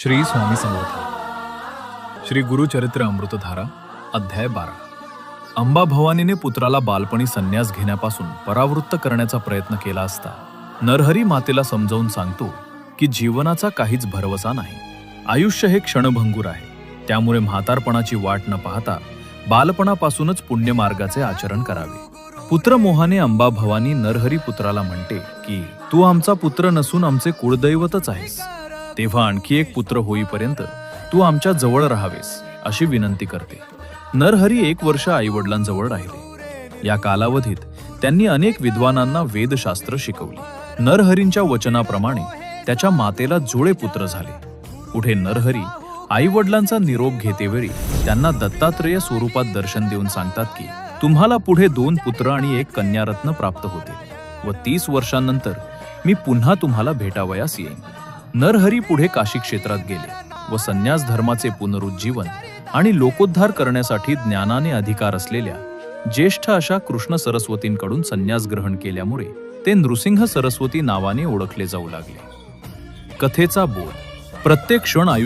श्री स्वामी समर्थ. श्री गुरुचरित्र अमृतधारा अध्याय 12. अंबाभवानीने पुत्राला बालपणी संन्यास घेण्यापासून परावृत्त करण्याचा प्रयत्न केला असता नरहरी मातेला समजावून सांगतो की जीवनाचा काहीच भरवसा नाही. आयुष्य हे क्षणभंगूर आहे. त्यामुळे म्हातारपणाची वाट न पाहता बालपणापासूनच पुण्यमार्गाचे आचरण करावे. पुत्रमोहाने अंबाभवानी नरहरी पुत्राला म्हणते की तू आमचा पुत्र नसून आमचे कुळदैवतच आहेस. तेव्हा आणखी एक पुत्र होईपर्यंत तू आमच्या जवळ राहावेस अशी विनंती करते. नरहरी 1 वर्ष आईवडिलांजवळ राहिले. या कालावधीत त्यांनी अनेक विद्वानांना वेदशास्त्र शिकवली. नरहरींच्या वचनाप्रमाणे त्याच्या मातेला जुळे पुत्र झाले. पुढे नरहरी आईवडिलांचा निरोप घेतेवेळी त्यांना दत्तात्रेय स्वरूपात दर्शन देऊन सांगतात की तुम्हाला पुढे 2 पुत्र आणि 1 कन्यारत्न प्राप्त होते व 30 वर्षांनंतर मी पुन्हा तुम्हाला भेटावयास येईन. नरहरी पुढे काशी क्षेत्रात गेले व संन्यास धर्माचे पुनरुज्जीवन आणि लोकोद्धार करण्यासाठी ज्ञानाने अधिकार असलेल्या ज्येष्ठ अशा कृष्ण सरस्वतींकडून संन्यास ग्रहण केल्यामुळे ते नृसिंह सरस्वती नावाने ओळखले जाऊ लागले. कथेचा बोध. प्रत्येक क्षण आयुष्य